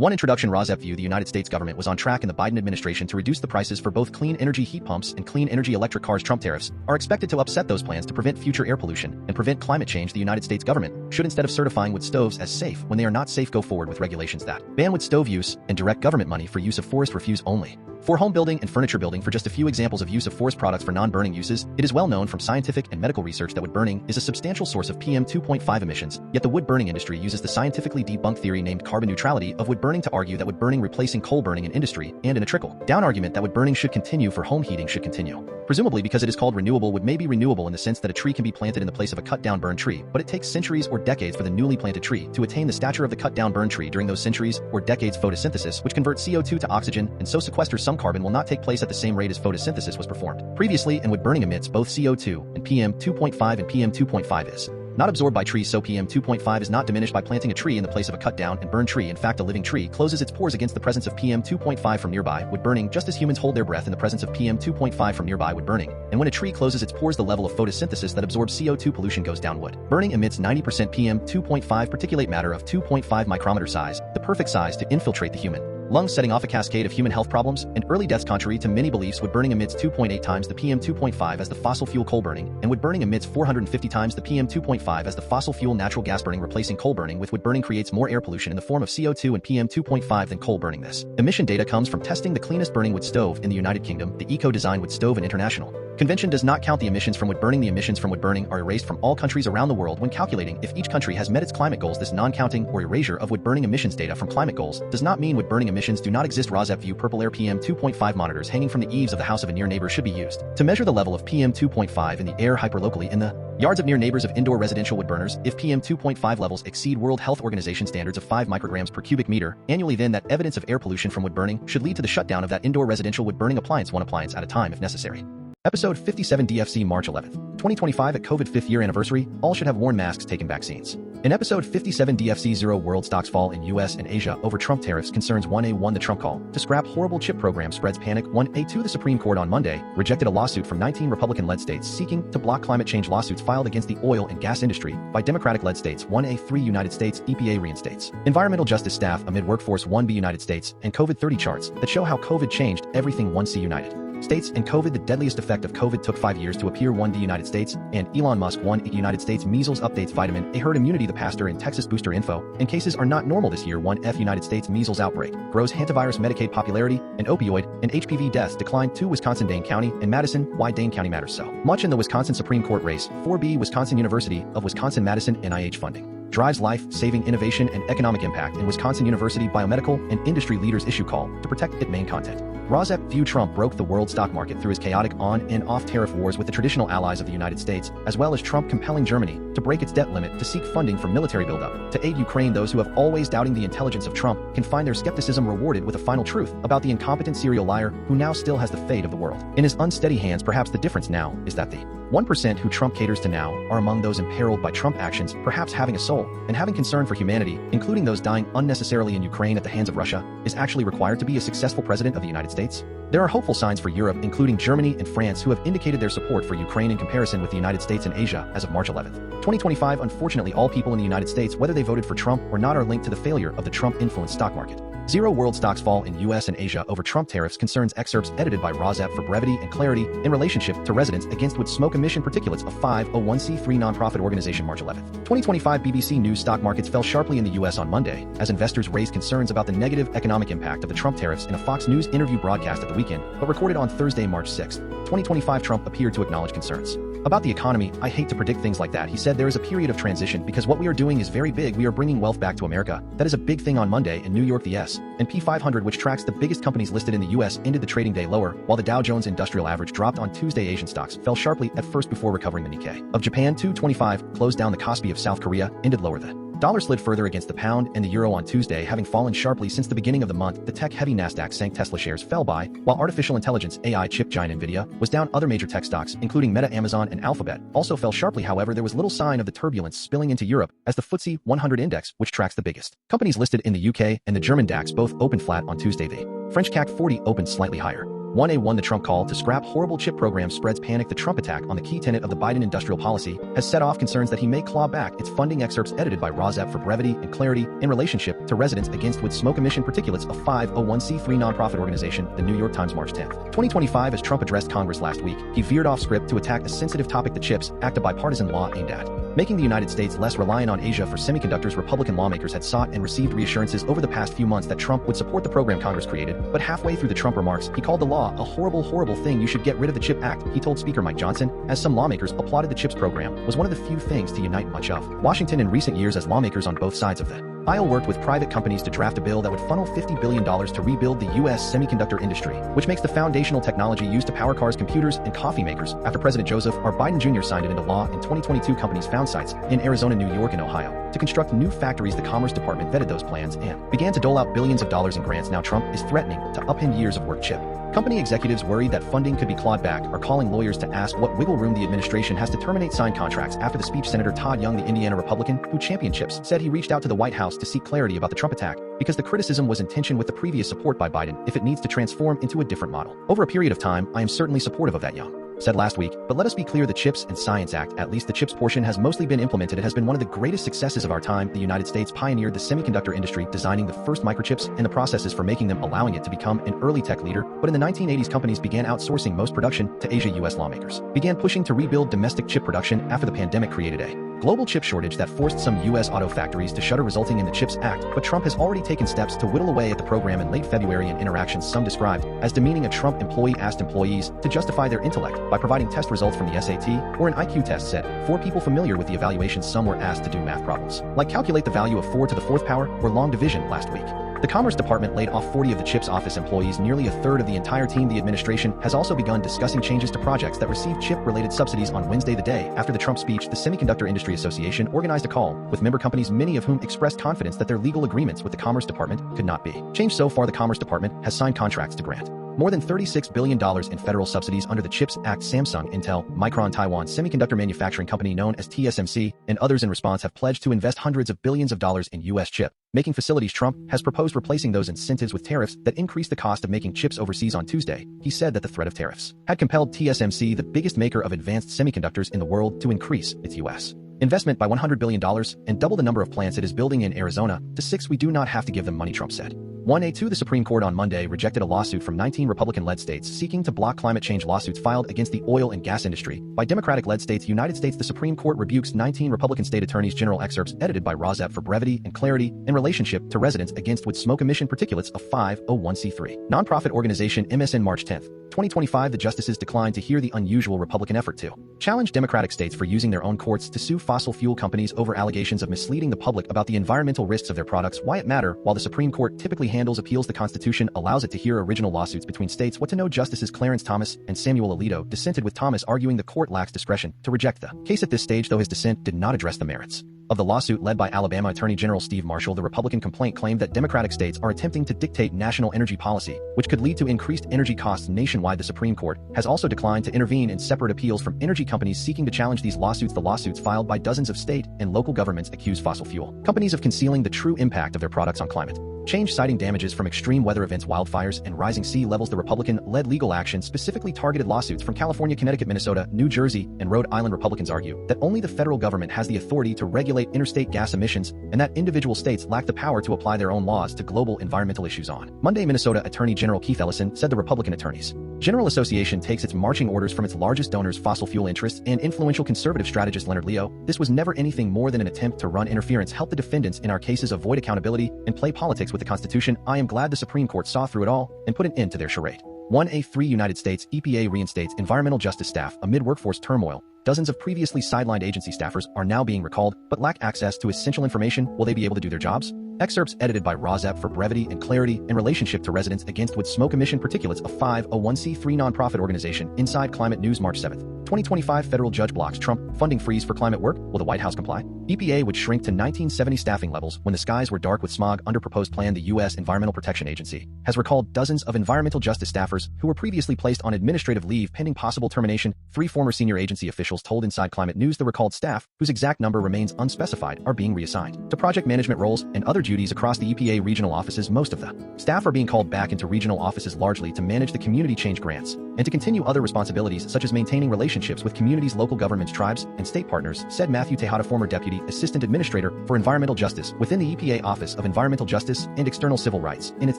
1. Introduction. Rosep view: the United States government was on track in the Biden administration to reduce the prices for both clean energy heat pumps and clean energy electric cars. Trump tariffs are expected to upset those plans to prevent future air pollution and prevent climate change. The United States government should, instead of certifying wood stoves as safe when they are not safe, go forward with regulations that ban wood stove use and direct government money for use of forest refuse only. For home building and furniture building, for just a few examples of use of forest products for non-burning uses, it is well known from scientific and medical research that wood burning is a substantial source of PM 2.5 emissions, yet the wood burning industry uses the scientifically debunked theory named carbon neutrality of wood burning to argue that wood burning replacing coal burning in industry and in a trickle-down argument that wood burning should continue for home heating should continue. Presumably because it is called renewable, wood may be renewable in the sense that a tree can be planted in the place of a cut-down burned tree, but it takes centuries or decades for the newly planted tree to attain the stature of the cut-down burned tree. During those centuries or decades, photosynthesis, which converts CO2 to oxygen and so sequesters some carbon, will not take place at the same rate as photosynthesis was performed previously, and wood burning emits both CO2 and PM 2.5, and PM 2.5 is not absorbed by trees, so PM 2.5 is not diminished by planting a tree in the place of a cut-down and burned tree. In fact, a living tree closes its pores against the presence of PM 2.5 from nearby wood burning, just as humans hold their breath in the presence of PM 2.5 from nearby wood burning. And when a tree closes its pores, the level of photosynthesis that absorbs CO2 pollution goes down. Wood burning emits 90% PM 2.5 particulate matter of 2.5 micrometer size, the perfect size to infiltrate the human lungs, setting off a cascade of human health problems and early deaths. Contrary to many beliefs, wood burning emits 2.8 times the PM 2.5 as the fossil fuel coal burning, and wood burning emits 450 times the PM 2.5 as the fossil fuel natural gas burning. Replacing coal burning with wood burning creates more air pollution in the form of CO2 and PM 2.5 than coal burning. This emission data comes from testing the cleanest burning wood stove in the United Kingdom, the eco-design wood stove, and international convention does not count the emissions from wood burning. The emissions from wood burning are erased from all countries around the world when calculating if each country has met its climate goals. This non-counting or erasure of wood burning emissions data from climate goals does not mean wood burning emissions do not exist. Rosep view: purple air PM 2.5 monitors hanging from the eaves of the house of a near neighbor should be used to measure the level of PM 2.5 in the air hyperlocally in the yards of near neighbors of indoor residential wood burners. If PM 2.5 levels exceed World Health Organization standards of 5 micrograms per cubic meter annually, then that evidence of air pollution from wood burning should lead to the shutdown of that indoor residential wood burning appliance, one appliance at a time if necessary. Episode 57 DFC March 11th, 2025. At COVID 5th year anniversary, all should have worn masks, taken vaccines. In episode 57 DFC 0, world stocks fall in US and Asia over Trump tariffs concerns. 1A1, the Trump call to scrap horrible chip program spreads panic. 1A2, the Supreme Court on Monday rejected a lawsuit from 19 Republican-led states seeking to block climate change lawsuits filed against the oil and gas industry by Democratic-led states. 1A3, United States EPA reinstates environmental justice staff amid workforce. 1B, United States and COVID 30 charts that show how COVID changed everything. 1C, United States and COVID, the deadliest effect of COVID took 5 years to appear. 1D, United States and Elon Musk. 1E, United States measles updates vitamin A herd immunity. The pastor in Texas booster info and cases are not normal this year. 1F, United States measles outbreak grows hantavirus Medicaid popularity and opioid and HPV deaths decline. 2, Wisconsin Dane County and Madison, why Dane County matters so much in the Wisconsin Supreme Court race. 4B, Wisconsin University of Wisconsin Madison NIH funding drives life-saving innovation and economic impact in Wisconsin University biomedical and industry leaders issue call to protect its main content. Rosep view: Trump broke the world stock market through his chaotic on and off tariff wars with the traditional allies of the United States, as well as Trump compelling Germany to break its debt limit to seek funding for military buildup to aid Ukraine. Those who have always doubting the intelligence of Trump can find their skepticism rewarded with a final truth about the incompetent serial liar who now still has the fate of the world in his unsteady hands. Perhaps the difference now is that the 1% who Trump caters to now are among those imperiled by Trump actions, perhaps having a soul and having concern for humanity, including those dying unnecessarily in Ukraine at the hands of Russia, is actually required to be a successful president of the United States. There are hopeful signs for Europe, including Germany and France, who have indicated their support for Ukraine in comparison with the United States and Asia as of March 11th, 2025. Unfortunately, all people in the United States, whether they voted for Trump or not, are linked to the failure of the Trump-influenced stock market. 0, world stocks fall in US and Asia over Trump tariffs concerns. Excerpts edited by Rosep for brevity and clarity in relationship to residents against wood smoke emission particulates of 501c3 nonprofit organization. March 11th, 2025. BBC News: stock markets fell sharply in the US on Monday as investors raised concerns about the negative economic impact of the Trump tariffs in a Fox News interview broadcast at the weekend, but recorded on Thursday, March 6th, 2025. Trump appeared to acknowledge concerns about the economy. "I hate to predict things like that," he said. "There is a period of transition because what we are doing is very big. We are bringing wealth back to America. That is a big thing." On Monday in New York, the S&P 500, which tracks the biggest companies listed in the U.S., ended the trading day lower, while the Dow Jones Industrial Average dropped on Tuesday. Asian stocks fell sharply at first before recovering. The Nikkei of Japan 225 closed down. The Kospi of South Korea ended lower. The dollar slid further against the pound and the euro on Tuesday, having fallen sharply since the beginning of the month. The tech-heavy Nasdaq sank. Tesla shares fell by, while artificial intelligence AI chip giant Nvidia was down. Other major tech stocks, including Meta, Amazon, and Alphabet, also fell sharply. However, there was little sign of the turbulence spilling into Europe, as the FTSE 100 index, which tracks the biggest companies listed in the UK, and the German DAX both opened flat on Tuesday. The French CAC 40 opened slightly higher. 1A1 The Trump call to scrap horrible chip program spreads panic. The Trump attack on the key tenet of the Biden industrial policy has set off concerns that he may claw back its funding. Excerpts edited by Rosap for brevity and clarity in relationship to residents against with smoke emission particulates. A 501c3 nonprofit organization, the New York Times, March 10, 2025. As Trump addressed Congress last week, he veered off script to attack a sensitive topic: the CHIPS Act, a bipartisan law aimed at making the United States less reliant on Asia for semiconductors. Republican lawmakers had sought and received reassurances over the past few months that Trump would support the program Congress created, but halfway through the Trump remarks, he called the law a horrible thing. You should get rid of the CHIP Act, he told Speaker Mike Johnson. As some lawmakers applauded the CHIPS program, was one of the few things to unite much of Washington in recent years, as lawmakers on both sides of the aisle worked with private companies to draft a bill that would funnel $50 billion to rebuild the U.S. semiconductor industry, which makes the foundational technology used to power cars, computers, and coffee makers. After President Joseph R. Biden Jr. signed it into law in 2022, companies found sites in Arizona, New York, and Ohio to construct new factories. The Commerce Department vetted those plans and began to dole out billions of dollars in grants. Now Trump is threatening to upend years of work. Chip company executives, worried that funding could be clawed back, are calling lawyers to ask what wiggle room the administration has to terminate signed contracts. After the speech, Senator Todd Young, the Indiana Republican who championed CHIPS, said he reached out to the White House to seek clarity about the Trump attack because the criticism was in tension with the previous support by Biden if it needs to transform into a different model over a period of time. I am certainly supportive of that, Young said last week, but let us be clear, the CHIPS and Science Act, at least the CHIPS portion, has mostly been implemented. It has been one of the greatest successes of our time. The United States pioneered the semiconductor industry, designing the first microchips and the processes for making them, allowing it to become an early tech leader. But in the 1980s, companies began outsourcing most production to Asia. U.S. lawmakers began pushing to rebuild domestic chip production after the pandemic created a global chip shortage that forced some U.S. auto factories to shutter, resulting in the CHIPS Act. But Trump has already taken steps to whittle away at the program. In late February, in interactions some described as demeaning, a Trump employee asked employees to justify their intellect by providing test results from the SAT or an IQ test set. 4 people familiar with the evaluation, some were asked to do math problems like calculate the value of 4 to the 4th power or long division. Last week, the Commerce Department laid off 40 of the CHIPS office employees, nearly a third of the entire team. The administration has also begun discussing changes to projects that receive chip-related subsidies. On Wednesday, the day after the Trump speech, the Semiconductor Industry Association organized a call with member companies, many of whom expressed confidence that their legal agreements with the Commerce Department could not be changed. So far, the Commerce Department has signed contracts to grant more than $36 billion in federal subsidies under the CHIPS Act. Samsung, Intel, Micron, Taiwan Semiconductor Manufacturing Company known as TSMC, and others in response have pledged to invest hundreds of billions of dollars in U.S. chip making facilities. Trump has proposed replacing those incentives with tariffs that increase the cost of making chips overseas. On Tuesday, he said that the threat of tariffs had compelled TSMC, the biggest maker of advanced semiconductors in the world, to increase its U.S. investment by $100 billion and double the number of plants it is building in Arizona to 6. We do not have to give them money, Trump said. 1A2 The Supreme Court on Monday rejected a lawsuit from 19 Republican-led states seeking to block climate change lawsuits filed against the oil and gas industry by Democratic-led states. United States, the Supreme Court rebukes 19 Republican state attorneys general. Excerpts edited by Rosap for brevity and clarity in relationship to residents against with smoke emission particulates. A 501c3 nonprofit organization, MSN, March 10, 2025. The justices declined to hear the unusual Republican effort to challenge Democratic states for using their own courts to sue fossil fuel companies over allegations of misleading the public about the environmental risks of their products. Why it matter? While the Supreme Court typically handles appeals, the Constitution allows it to hear original lawsuits between states. What to know? Justices Clarence Thomas and Samuel Alito dissented, with Thomas arguing the court lacks discretion to reject the case at this stage, though his dissent did not address the merits of the lawsuit led by Alabama Attorney General Steve Marshall. The Republican complaint claimed that Democratic states are attempting to dictate national energy policy, which could lead to increased energy costs nationwide. The Supreme Court has also declined to intervene in separate appeals from energy companies seeking to challenge these lawsuits. The lawsuits filed by dozens of state and local governments accuse fossil fuel companies of concealing the true impact of their products on climate change, citing damages from extreme weather events, wildfires, and rising sea levels. The Republican-led legal action specifically targeted lawsuits from California, Connecticut, Minnesota, New Jersey, and Rhode Island. Republicans argue that only the federal government has the authority to regulate interstate gas emissions and that individual states lack the power to apply their own laws to global environmental issues. On Monday, Minnesota Attorney General Keith Ellison said the Republican Attorneys General Association takes its marching orders from its largest donors, fossil fuel interests, and influential conservative strategist Leonard Leo. This was never anything more than an attempt to run interference, help the defendants in our cases avoid accountability, and play politics with the Constitution. I am glad the Supreme Court saw through it all and put an end to their charade. 1A3 United States EPA reinstates environmental justice staff amid workforce turmoil. Dozens of previously sidelined agency staffers are now being recalled, but lack access to essential information. Will they be able to do their jobs? Excerpts edited by Rosap for brevity and clarity in relationship to residents against with smoke emission particulates. A 501c3 nonprofit organization, Inside Climate News, March 7, 2025 federal judge blocks Trump funding freeze for climate work. Will the White House comply? EPA would shrink to 1970 staffing levels when the skies were dark with smog under proposed plan. The U.S. Environmental Protection Agency has recalled dozens of environmental justice staffers who were previously placed on administrative leave pending possible termination. 3 former senior agency officials told Inside Climate News the recalled staff, whose exact number remains unspecified, are being reassigned to project management roles and other duties across the EPA regional offices. Most of the staff are being called back into regional offices largely to manage the community change grants and to continue other responsibilities such as maintaining relationships with communities, local governments, tribes, and state partners, said Matthew Tejada, former Deputy Assistant Administrator for Environmental Justice within the EPA Office of Environmental Justice and External Civil Rights. In its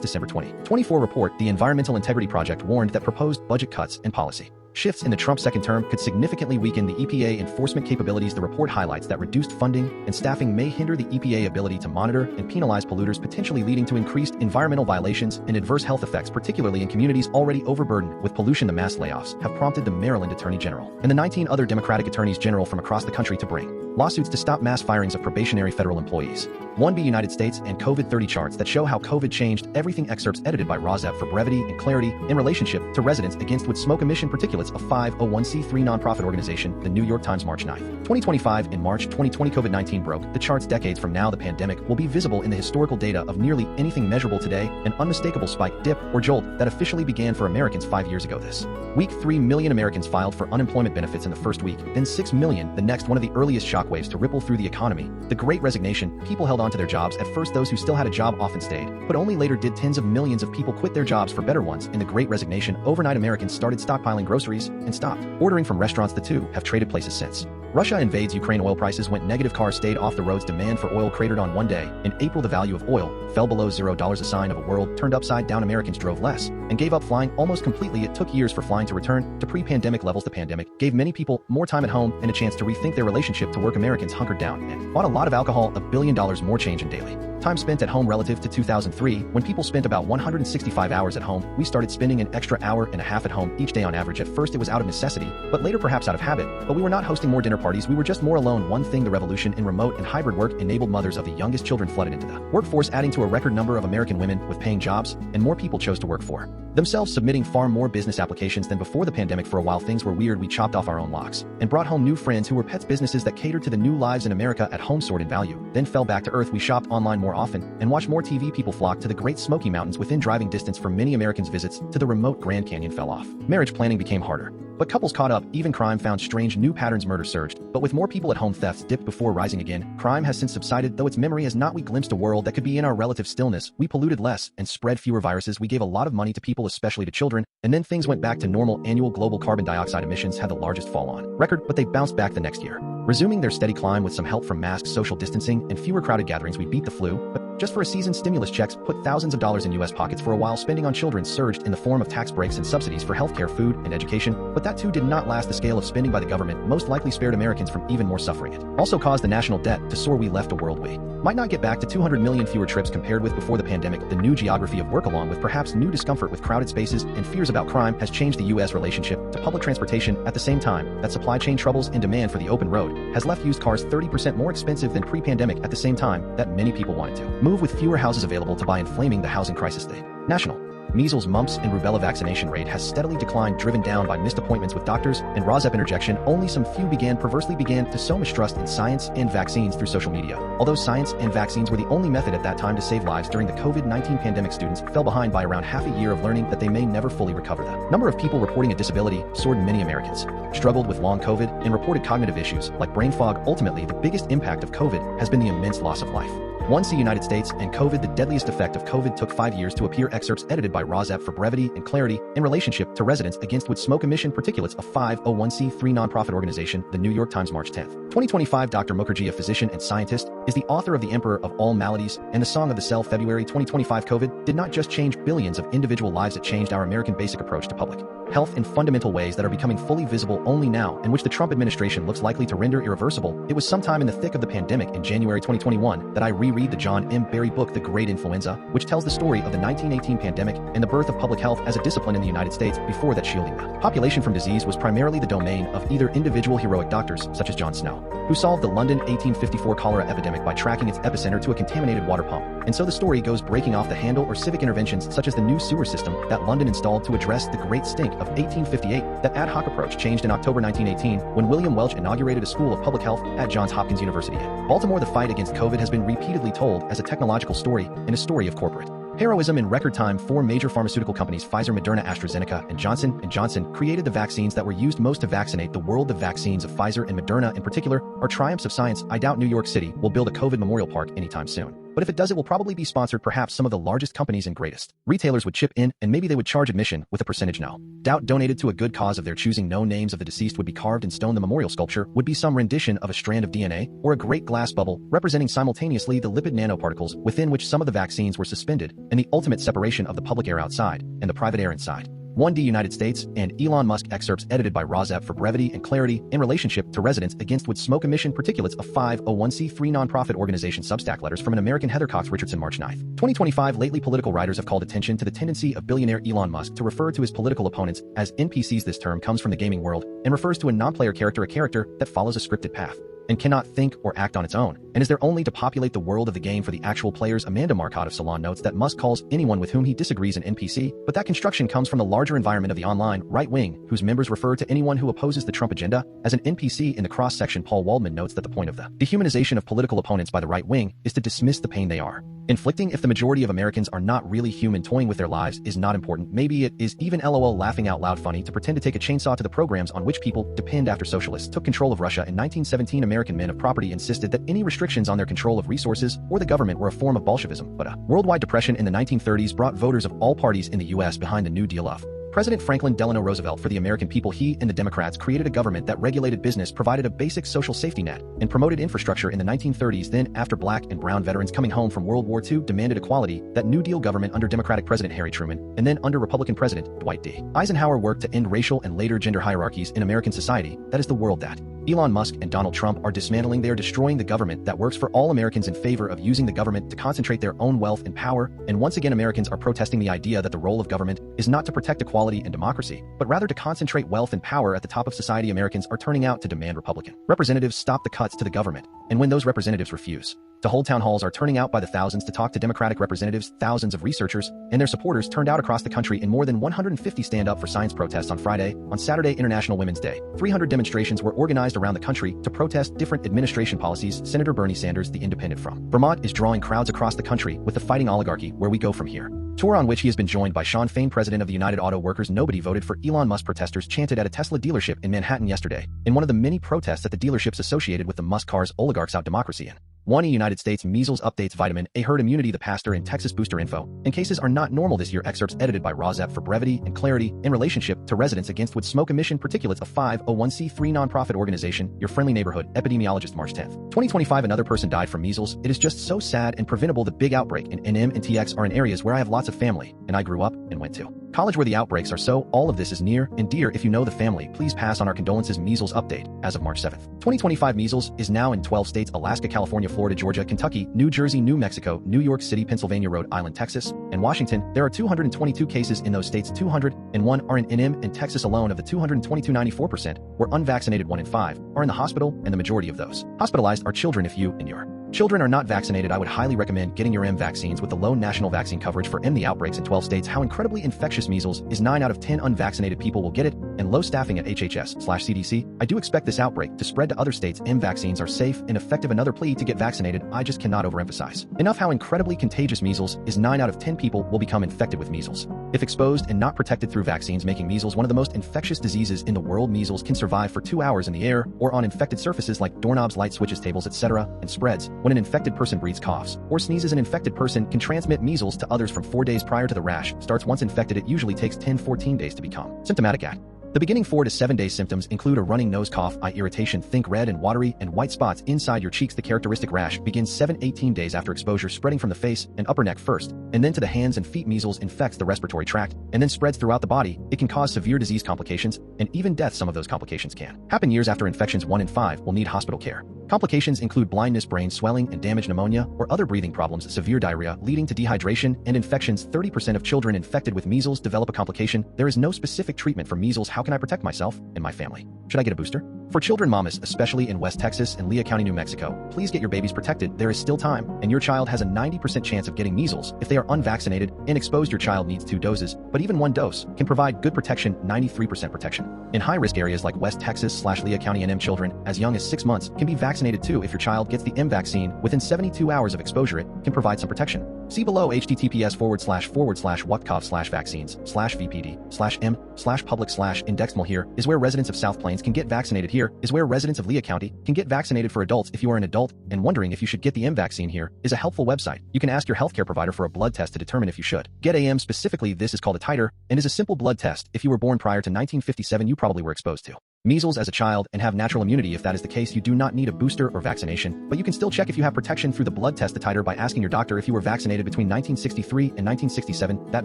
December 2024 report, the Environmental Integrity Project warned that proposed budget cuts and policy shifts in the Trump second term could significantly weaken the EPA enforcement capabilities. The report highlights that reduced funding and staffing may hinder the EPA ability to monitor and penalize polluters, potentially leading to increased environmental violations and adverse health effects, particularly in communities already overburdened with pollution. The mass layoffs have prompted the Maryland Attorney General and the 19 other Democratic attorneys general from across the country to bring lawsuits to stop mass firings of probationary federal employees. 1B United States and COVID-30 charts that show how COVID changed everything. Excerpts edited by Rozep for brevity and clarity. In relationship to residents against wood smoke emission particulates, a 501c3 nonprofit organization. The New York Times, March 9, 2025. In March 2020, COVID-19 broke the charts. Decades from now, the pandemic will be visible in the historical data of nearly anything measurable today, an unmistakable spike, dip, or jolt that officially began for Americans 5 years ago. This week, 3 million Americans filed for unemployment benefits in the first week, then 6 million the next, one of the earliest shockwaves to ripple through the economy. The Great Resignation. People held on to their jobs. At first, those who still had a job often stayed, but only later did tens of millions of people quit their jobs for better ones. In the Great Resignation, overnight Americans started stockpiling groceries and stopped ordering from restaurants. The two have traded places since. Russia invades Ukraine. Oil prices went negative. Cars stayed off the roads. Demand for oil cratered on one day. In April, the value of oil fell below $0, a sign of a world turned upside down. Americans drove less and gave up flying almost completely. It took years for flying to return to pre-pandemic levels. The pandemic gave many people more time at home and a chance to rethink their relationship to work. Americans hunkered down and bought a lot of alcohol. $1 billion more change in daily time spent at home relative to 2003, when people spent about 165 hours at home. We started spending an extra hour and a half at home each day on average. At first it was out of necessity, but later perhaps out of habit. But we were not hosting more dinner parties, we were just more alone. One thing, the revolution in remote and hybrid work enabled mothers of the youngest children flooded into the workforce, adding to a record number of American women with paying jobs, and more people chose to work for themselves, submitting far more business applications than before the pandemic. For a while things were weird. We chopped off our own locks and brought home new friends who were pets. Businesses that catered to the new lives in America at home soared in value, then fell back to earth. We shopped online more often and watched more TV. People flocked to the Great Smoky Mountains within driving distance. For many Americans, visits to the remote Grand Canyon fell off. Marriage planning became harder, but couples caught up. Even crime found strange new patterns. Murder surged, but with more people at home, thefts dipped before rising again. Crime has since subsided, though its memory has not. We glimpsed a world that could be in our relative stillness. We polluted less and spread fewer viruses. We gave a lot of money to people, especially to children, and then things went back to normal. Annual global carbon dioxide emissions had the largest fall on record, but they bounced back the next year, resuming their steady climb with some help from masks, social distancing, and fewer crowded gatherings. We beat the flu, but just for a season. Stimulus checks put thousands of dollars in U.S. pockets. For a while, spending on children surged in the form of tax breaks and subsidies for healthcare, food, and education, but that too did not last. The scale of spending by the government most likely spared Americans from even more suffering. It also caused the national debt to soar. We left a world we might not get back to. 200 million fewer trips compared with before the pandemic. The new geography of work, along with perhaps new discomfort with crowded spaces and fears about crime, has changed the U.S. relationship to public transportation. At the same time that supply chain troubles and demand for the open road has left used cars 30% more expensive than pre-pandemic. At the same time that many people wanted to move with fewer houses available to buy, inflaming the housing crisis. The national measles, mumps, and rubella vaccination rate has steadily declined, driven down by missed appointments with doctors and Rozep interjection. Only some few perversely began to sow mistrust in science and vaccines through social media. Although science and vaccines were the only method at that time to save lives during the COVID-19 pandemic, students fell behind by around half a year of learning that they may never fully recover. The number of people reporting a disability soared. Many Americans struggled with long COVID and reported cognitive issues like brain fog. Ultimately, the biggest impact of COVID has been the immense loss of life. 1C United States and COVID. The deadliest effect of COVID took 5 years to appear. Excerpts edited by Rozep for brevity and clarity. In relationship to residents against wood smoke emission particulates, a 501c3 nonprofit organization. The New York Times, March 10, 2025. Dr. Mukherjee, a physician and scientist, is the author of The Emperor of All Maladies and The Song of the Cell. February 2025. COVID did not just change billions of individual lives, it changed our American basic approach to public health in fundamental ways that are becoming fully visible only now, and which the Trump administration looks likely to render irreversible. It was sometime in the thick of the pandemic in January 2021 that I reread read the John M. Barry book The Great Influenza, which tells the story of the 1918 pandemic and the birth of public health as a discipline in the United States before that shielding the population from disease was primarily the domain of either individual heroic doctors, such as John Snow, who solved the London 1854 cholera epidemic by tracking its epicenter to a contaminated water pump. And so the story goes breaking off the handle, or civic interventions such as the new sewer system that London installed to address the Great Stink of 1858. That ad hoc approach changed in October 1918 when William Welch inaugurated a school of public health at Johns Hopkins University. In Baltimore, the fight against COVID has been repeatedly told as a technological story and a story of corporate heroism. In record time, 4 major pharmaceutical companies, Pfizer, Moderna, AstraZeneca, and Johnson & Johnson, created the vaccines that were used most to vaccinate the world. The vaccines of Pfizer and Moderna in particular are triumphs of science. I doubt New York City will build a COVID memorial park anytime soon. But if it does, it will probably be sponsored. Perhaps some of the largest companies and greatest retailers would chip in, and maybe they would charge admission with a percentage. No doubt donated to a good cause of their choosing. No names of the deceased would be carved in stone. The memorial sculpture would be some rendition of a strand of DNA or a great glass bubble representing simultaneously the lipid nanoparticles within which some of the vaccines were suspended, and the ultimate separation of the public air outside and the private air inside. 1D United States and Elon Musk excerpts edited by Rozep for brevity and clarity in relationship to residents against wood smoke emission particulates of 501c3 nonprofit organization. Substack letters from an American. Heather Cox Richardson, March 9, 2025. Lately, political writers have called attention to the tendency of billionaire Elon Musk to refer to his political opponents as NPCs. This term comes from the gaming world and refers to a non-player character, a character that follows a scripted path and cannot think or act on its own, and is there only to populate the world of the game for the actual players. Amanda Marcotte of Salon notes that Musk calls anyone with whom he disagrees an NPC, but that construction comes from the larger environment of the online right wing, whose members refer to anyone who opposes the Trump agenda as an NPC in the cross-section. Paul Waldman notes that the point of the dehumanization of political opponents by the right wing is to dismiss the pain they are inflicting. If the majority of Americans are not really human, toying with their lives is not important. Maybe it is even LOL laughing out loud funny to pretend to take a chainsaw to the programs on which people depend. After socialists took control of Russia in 1917, American men of property insisted that any restrictions on their control of resources or the government were a form of Bolshevism. But a worldwide depression in the 1930s brought voters of all parties in the U.S. behind the New Deal of President Franklin Delano Roosevelt. For the American people, he and the Democrats created a government that regulated business, provided a basic social safety net, and promoted infrastructure in the 1930s. Then, after black and brown veterans coming home from World War II demanded equality, that New Deal government under Democratic President Harry Truman, and then under Republican President Dwight D. Eisenhower, worked to end racial and later gender hierarchies in American society. That is the world that Elon Musk and Donald Trump are dismantling. They are destroying the government that works for all Americans in favor of using the government to concentrate their own wealth and power. And once again, Americans are protesting the idea that the role of government is not to protect equality and democracy, but rather to concentrate wealth and power at the top of society. Americans are turning out to demand Republican representatives stop the cuts to the government. And when those representatives refuse to hold town halls, are turning out by the thousands to talk to Democratic representatives. Thousands of researchers and their supporters turned out across the country in more than 150 stand-up for science protests on Friday. On Saturday, International Women's Day, 300 demonstrations were organized around the country to protest different administration policies. Senator Bernie Sanders, the independent from Vermont, is drawing crowds across the country with the Fighting Oligarchy, Where We Go From Here tour, on which he has been joined by Sean Fain, president of the United Auto Workers. Nobody voted for Elon Musk, protesters chanted at a Tesla dealership in Manhattan yesterday, in one of the many protests at the dealerships associated with the Musk cars. Oligarchs out democracy in 1 United States Measles updates vitamin A herd immunity. The pastor in Texas booster info and cases are not normal this year. Excerpts edited by Rozep for brevity and clarity in relationship to residents against wood smoke emission particulates. A 501c3 nonprofit organization, your friendly neighborhood epidemiologist. March 10th, 2025. Another person died from measles. It is just so sad and preventable. The big outbreak in NM and TX are in areas where I have lots of family and I grew up and went to college where the outbreaks are, so all of this is near and dear. If you know the family, please pass on our condolences. Measles update as of March 7th, 2025. Measles is now in 12 states: Alaska, California, Florida, Georgia, Kentucky, New Jersey, New Mexico, New York City, Pennsylvania, Rhode Island, Texas, and Washington. There are 222 cases in those states. 201 are in NM and Texas alone. Of the 222, 94% were unvaccinated. 1 in 5 are in the hospital, and the majority of those hospitalized are children. If you and your children are not vaccinated, I would highly recommend getting your M vaccines with the low national vaccine coverage for M. The outbreaks in 12 states. How incredibly infectious measles is. 9 out of 10 unvaccinated people will get it, and low staffing at HHS/CDC. I do expect this outbreak to spread to other states. M vaccines are safe and effective. Another plea to get vaccinated. I just cannot overemphasize enough how incredibly contagious measles is. 9 out of 10 people will become infected with measles if exposed and not protected through vaccines, making measles one of the most infectious diseases in the world. Measles can survive for 2 hours in the air or on infected surfaces like doorknobs, light switches, tables, etc., and spreads when an infected person breathes, coughs, or sneezes. An infected person can transmit measles to others from 4 days prior to the rash starts. Once infected, it usually takes 10-14 days to become symptomatic. At the beginning, 4 to 7 days. Symptoms include a running nose, cough, eye irritation, think red and watery, and white spots inside your cheeks. The characteristic rash begins 7-18 days after exposure, spreading from the face and upper neck first, and then to the hands and feet. Measles infects the respiratory tract and then spreads throughout the body. It can cause severe disease complications and even death. Some of those complications can happen years after infections. 1 in 5 will need hospital care. Complications include blindness, brain swelling, and damaged pneumonia, or other breathing problems, severe diarrhea, leading to dehydration, and infections. 30% of children infected with measles develop a complication. There is no specific treatment for measles. How can I protect myself and my family? Should I get a booster? For children mamas, especially in West Texas and Lea County, New Mexico, please get your babies protected. There is still time, and your child has a 90% chance of getting measles if they are unvaccinated and exposed. Your child needs 2 doses, but even 1 dose can provide good protection, 93% protection. In high-risk areas like West Texas/Lea County, and children as young as 6 months can be vaccinated too. If your child gets the vaccine within 72 hours of exposure, it can provide some protection. See below. https://whatcov/vaccines/vpd/m/public/indexed. Here is where residents of South Plains can get vaccinated. Here is where residents of Lea County can get vaccinated. For adults, if you are an adult and wondering if you should get the vaccine, here is a helpful website. You can ask your healthcare provider for a blood test to determine if you should get specifically. This is called a titer and is a simple blood test. If you were born prior to 1957, you probably were exposed to measles as a child and have natural immunity. If that is the case, you do not need a booster or vaccination, but you can still check if you have protection through the blood test. The titer by asking your doctor if you were vaccinated between 1963 and 1967. That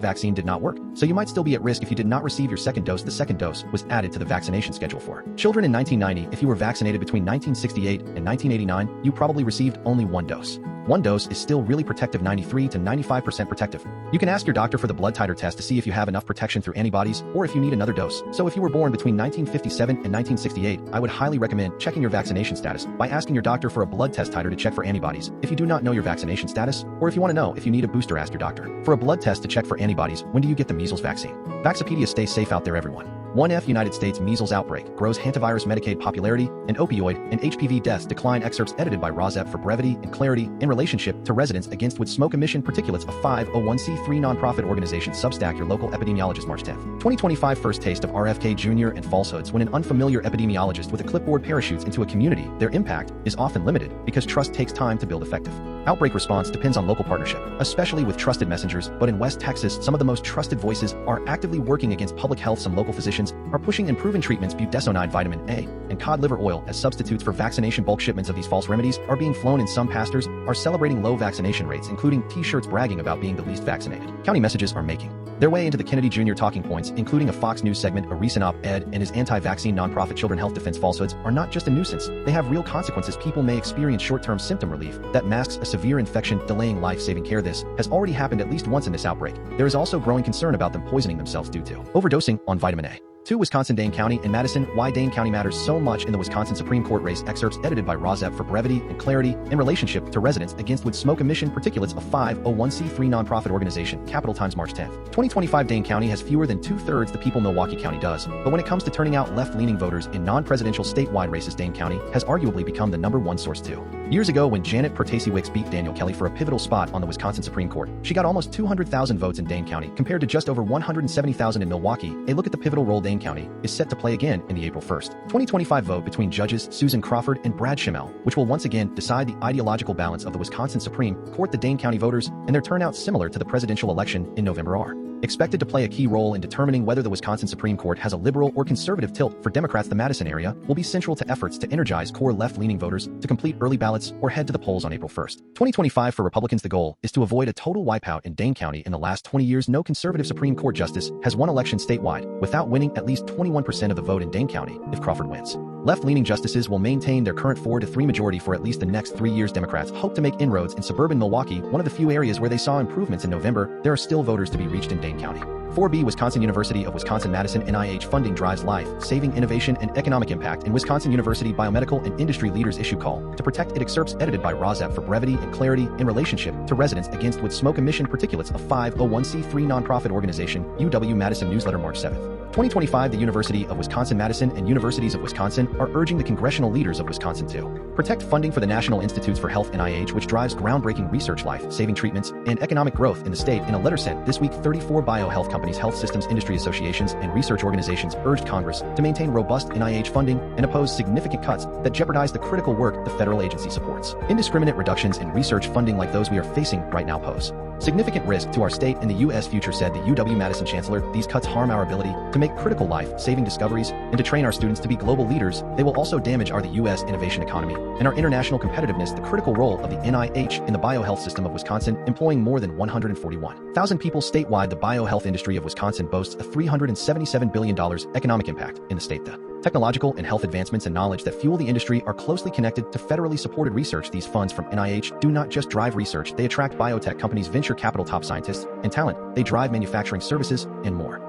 vaccine did not work, so you might still be at risk if you did not receive your second dose. The second dose was added to the vaccination schedule for children in 1990. If you were vaccinated between 1968 and 1989, you probably received only 1 dose. 1 dose is still really protective, 93 to 95% protective. You can ask your doctor for the blood titer test to see if you have enough protection through antibodies or if you need another dose. So if you were born between 1957 and 1968, I would highly recommend checking your vaccination status by asking your doctor for a blood test titer to check for antibodies. If you do not know your vaccination status, or if you want to know if you need a booster, ask your doctor for a blood test to check for antibodies. When do you get the measles vaccine? Vaxopedia. Stay safe out there, everyone. 1F United States measles outbreak grows, hantavirus, Medicaid popularity, and opioid and HPV deaths decline. Excerpts edited by Rosep for brevity and clarity. In relationship to residents against wood smoke emission particulates, a 501c3 nonprofit organization. Substack, your local epidemiologist. March 10th, 2025. First taste of RFK Jr. and falsehoods. When an unfamiliar epidemiologist with a clipboard parachutes into a community, their impact is often limited because trust takes time to build. Effective outbreak response depends on local partnership, especially with trusted messengers. But in West Texas, some of the most trusted voices are actively working against public health. Some local physicians are pushing improving treatments, budesonide, vitamin A, and cod liver oil as substitutes for vaccination. Bulk shipments of these false remedies are being flown in. Some pastors are celebrating low vaccination rates, including t-shirts bragging about being the least vaccinated. County messages are making their way into the Kennedy Jr. talking points, including a Fox News segment, a recent op-ed, and his anti-vaccine nonprofit Children Health Defense. Falsehoods are not just a nuisance, they have real consequences. People may experience short-term symptom relief that masks a severe infection, delaying life-saving care. This has already happened at least once in this outbreak. There is also growing concern about them poisoning themselves due to overdosing on vitamin A. 2. Wisconsin, Dane County, and Madison. Why Dane County matters so much in the Wisconsin Supreme Court race. Excerpts edited by Rosep for brevity and clarity. In relationship to residents against wood smoke emission particulates, a 501c3 nonprofit organization. Capital Times, March 10th, 2025. Dane County has fewer than 2/3 the people Milwaukee County does, but when it comes to turning out left-leaning voters in non-presidential statewide races, Dane County has arguably become the #1 source. 2 years ago, when Janet Pertasiewicz beat Daniel Kelly for a pivotal spot on the Wisconsin Supreme Court, she got almost 200,000 votes in Dane County compared to just over 170,000 in Milwaukee. A look at the pivotal role Dane County is set to play again in the April 1st, 2025 vote between judges Susan Crawford and Brad Schimmel, which will once again decide the ideological balance of the Wisconsin Supreme Court. The Dane County voters and their turnout, similar to the presidential election in November, are expected to play a key role in determining whether the Wisconsin Supreme Court has a liberal or conservative tilt. For Democrats, the Madison area will be central to efforts to energize core left-leaning voters to complete early ballots or head to the polls on April 1st, 2025. For Republicans, the goal is to avoid a total wipeout in Dane County. In the last 20 years, no conservative Supreme Court justice has won election statewide without winning at least 21% of the vote in Dane County if Crawford wins. Left-leaning justices will maintain their current 4-3 majority for at least the next 3 years. Democrats hope to make inroads in suburban Milwaukee, one of the few areas where they saw improvements in November. There are still voters to be reached in Dane County. 4B. Wisconsin University of Wisconsin-Madison. NIH funding drives life-saving innovation and economic impact in Wisconsin. University biomedical and industry leaders issue call to protect it. Excerpts edited by Rosep for brevity and clarity. In relationship to residents against wood smoke emission particulates, a 501c3 nonprofit organization. UW-Madison newsletter, March 7th, 2025. The University of Wisconsin-Madison and universities of Wisconsin are urging the congressional leaders of Wisconsin to protect funding for the National Institutes for Health (NIH), which drives groundbreaking research, life-saving treatments, and economic growth in the state. In a letter sent this week, 34 biohealth companies, health systems industry associations, and research organizations urged Congress to maintain robust NIH funding and oppose significant cuts that jeopardize the critical work the federal agency supports. Indiscriminate reductions in research funding like those we are facing right now pose significant risk to our state and the U.S. future, said the UW-Madison chancellor. These cuts harm our ability to make critical life-saving discoveries and to train our students to be global leaders. They will also damage the U.S. innovation economy and our international competitiveness. The critical role of the NIH in the biohealth system of Wisconsin, employing employing more than 141,000 people statewide. The biohealth industry of Wisconsin boasts a $377 billion economic impact in the state. The technological and health advancements and knowledge that fuel the industry are closely connected to federally supported research. These funds from NIH do not just drive research, they attract biotech companies, venture capital, top scientists, and talent. They drive manufacturing services and more.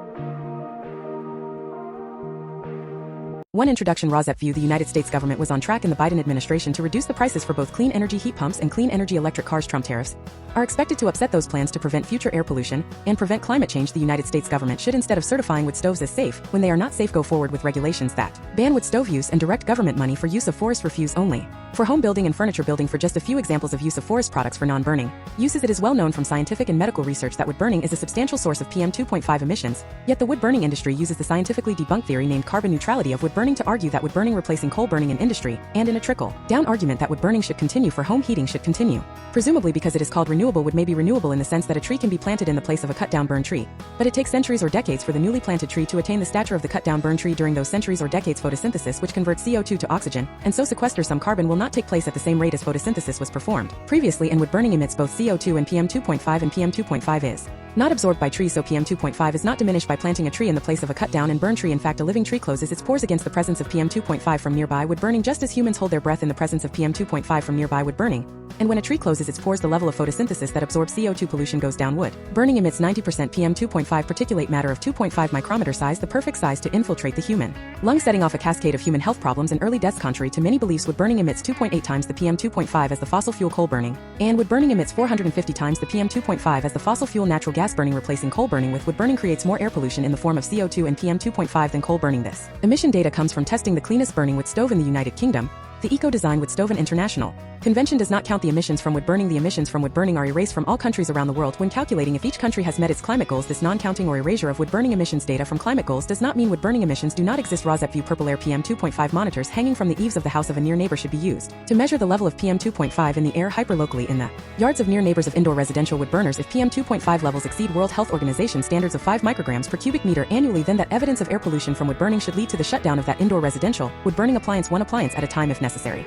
One introduction. Rosette view. The United States government was on track in the Biden administration to reduce the prices for both clean energy heat pumps and clean energy electric cars. Trump tariffs are expected to upset those plans to prevent future air pollution and prevent climate change. The United States government should, instead of certifying wood stoves as safe when they are not safe, go forward with regulations that ban wood stove use and direct government money for use of forest refuse only for home building and furniture building. For just a few examples of use of forest products for non-burning uses, it is well known from scientific and medical research that wood burning is a substantial source of PM 2.5 emissions, yet the wood burning industry uses the scientifically debunked theory named carbon neutrality of wood burning to argue that wood burning replacing coal burning in industry, and in a trickle-down argument that wood burning should continue for home heating should continue. Presumably because it is called renewable, wood may be renewable in the sense that a tree can be planted in the place of a cut-down burned tree, but it takes centuries or decades for the newly planted tree to attain the stature of the cut-down burned tree. During those centuries or decades, photosynthesis, which converts CO2 to oxygen, and so sequesters some carbon, will not take place at the same rate as photosynthesis was performed previously, and wood burning emits both CO2 and PM 2.5, and PM 2.5 is not absorbed by trees, so PM 2.5 is not diminished by planting a tree in the place of a cut-down and burned tree. In fact, a living tree closes its pores against the presence of PM 2.5 from nearby wood burning, just as humans hold their breath in the presence of PM 2.5 from nearby wood burning. And when a tree closes its pores, the level of photosynthesis that absorbs CO2 pollution goes down. Wood burning emits 90% PM 2.5 particulate matter of 2.5 micrometer size, the perfect size to infiltrate the human lung, setting off a cascade of human health problems and early deaths. Contrary to many beliefs, wood burning emits 2.8 times the PM 2.5 as the fossil fuel coal burning, and wood burning emits 450 times the PM 2.5 as the fossil fuel natural gas burning. Replacing coal burning with wood burning creates more air pollution in the form of CO2 and PM 2.5 than coal burning. This emission data comes from testing the cleanest burning wood stove in the United Kingdom, the Eco-Design Wood Stove. An international convention does not count the emissions from wood burning. The emissions from wood burning are erased from all countries around the world when calculating if each country has met its climate goals. This non-counting or erasure of wood burning emissions data from climate goals does not mean wood burning emissions do not exist. Rosette view. Purple air. PM 2.5 monitors hanging from the eaves of the house of a near neighbor should be used to measure the level of PM 2.5 in the air hyperlocally in the yards of near neighbors of indoor residential wood burners. If PM 2.5 levels exceed World Health Organization standards of 5 micrograms per cubic meter annually, then that evidence of air pollution from wood burning should lead to the shutdown of that indoor residential wood burning appliance, one appliance at a time if necessary.